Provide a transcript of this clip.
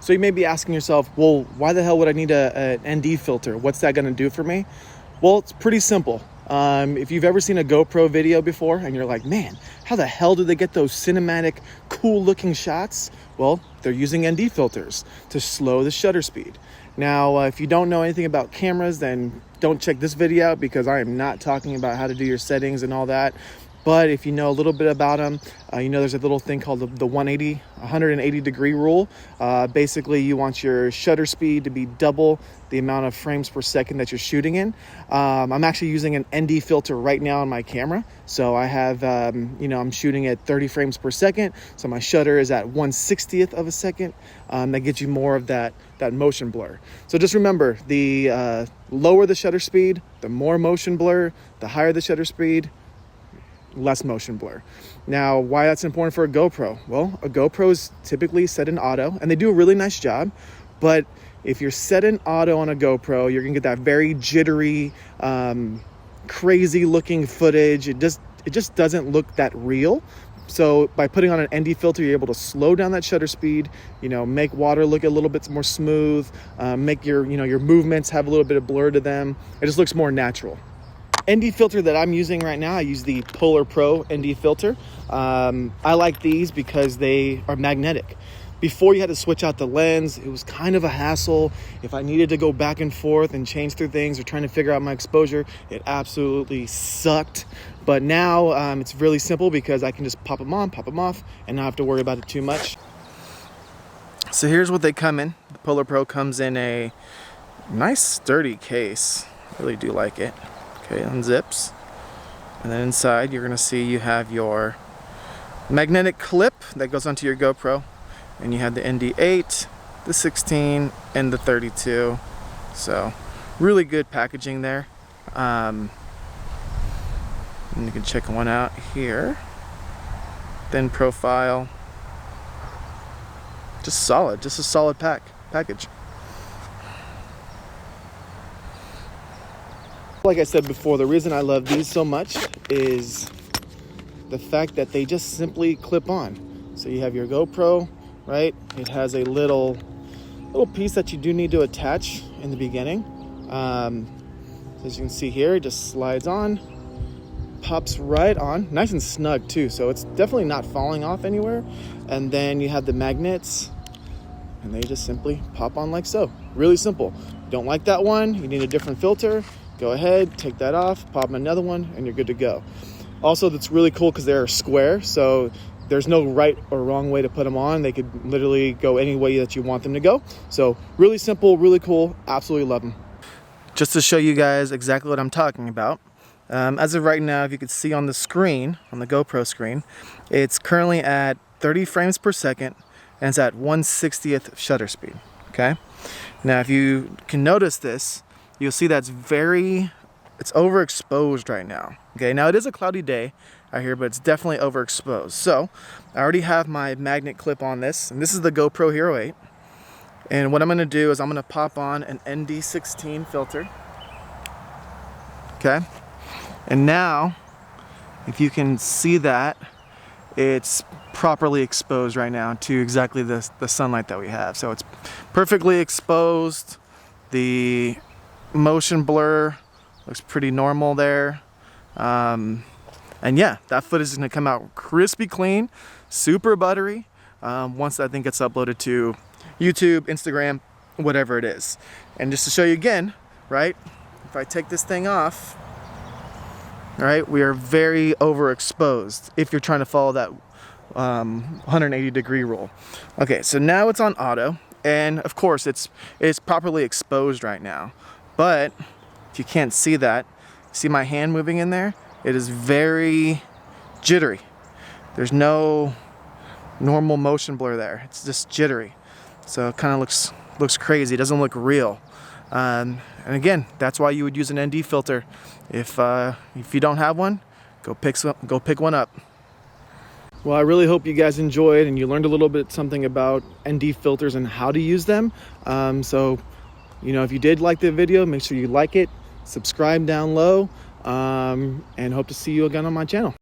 So you may be asking yourself, well, why the hell would I need an ND filter? What's that going to do for me? Well, it's pretty simple. If you've ever seen a GoPro video before and you're like, man, how the hell do they get those cinematic, cool looking shots? Well, they're using ND filters to slow the shutter speed. Now, if you don't know anything about cameras, then don't check this video out because I am not talking about how to do your settings and all that. But if you know a little bit about them, you know there's a little thing called the 180 degree rule. Basically, you want your shutter speed to be double the amount of frames per second that you're shooting in. I'm actually using an ND filter right now on my camera. So I have, I'm shooting at 30 frames per second. So my shutter is at 1/60th of a second. That gives you more of that motion blur. So just remember, the lower the shutter speed, the more motion blur. The higher the shutter speed, less motion blur. Now, why that's important for a GoPro? Well, a GoPro is typically set in auto, and they do a really nice job. But if you're set in auto on a GoPro, you're gonna get that very jittery, crazy looking footage. It just doesn't look that real. So by putting on an ND filter, you're able to slow down that shutter speed, make water look a little bit more smooth, make your movements have a little bit of blur to them. It just looks more natural. ND filter that I'm using right now, I use the PolarPro ND filter. I like these because they are magnetic. Before, you had to switch out the lens. It was kind of a hassle. If I needed to go back and forth and change through things or trying to figure out my exposure, it absolutely sucked. But now it's really simple because I can just pop them on, pop them off, and not have to worry about it too much. So here's what they come in. The PolarPro comes in a nice sturdy case. I really do like it. Okay, unzips, and then inside you're gonna see you have your magnetic clip that goes onto your GoPro, and you have the ND8, the 16, and the 32. So really good packaging there. And you can check one out here. Thin profile, just solid, just a solid package. Like I said before, the reason I love these so much is the fact that they just simply clip on. So you have your GoPro, right? It has a little piece that you do need to attach in the beginning. As you can see here, it just slides on, pops right on, nice and snug too. So it's definitely not falling off anywhere. And then you have the magnets, and they just simply pop on like so. Really simple. Don't like that one, you need a different filter. Go ahead, take that off, pop another one, and you're good to go. Also, that's really cool because they're square, so there's no right or wrong way to put them on. They could literally go any way that you want them to go. So really simple, really cool, absolutely love them. Just to show you guys exactly what I'm talking about, as of right now, if you could see on the screen, on the GoPro screen, it's currently at 30 frames per second, and it's at 1/60th shutter speed, okay? Now, if you can notice this, you'll see it's overexposed right now. Okay, now it is a cloudy day out here, but it's definitely overexposed. So I already have my magnet clip on this, and this is the GoPro Hero 8. And what I'm gonna do is I'm gonna pop on an ND16 filter. Okay, and now if you can see that, it's properly exposed right now to exactly the sunlight that we have. So it's perfectly exposed. The motion blur looks pretty normal there, and yeah, that footage is going to come out crispy clean, super buttery, once that thing gets uploaded to YouTube, Instagram, whatever it is. And just to show you again, right, if I take this thing off, all right, we are very overexposed if you're trying to follow that 180 degree rule. Okay, so now it's on auto, and of course it's properly exposed right now. But if you can't see that, see my hand moving in there? It is very jittery. There's no normal motion blur there. It's just jittery. So it kind of looks crazy. It doesn't look real. And again, that's why you would use an ND filter. If you don't have one, go pick one up. Well, I really hope you guys enjoyed and you learned a little bit something about ND filters and how to use them. So if you did like the video, make sure you like it, subscribe down low, and hope to see you again on my channel.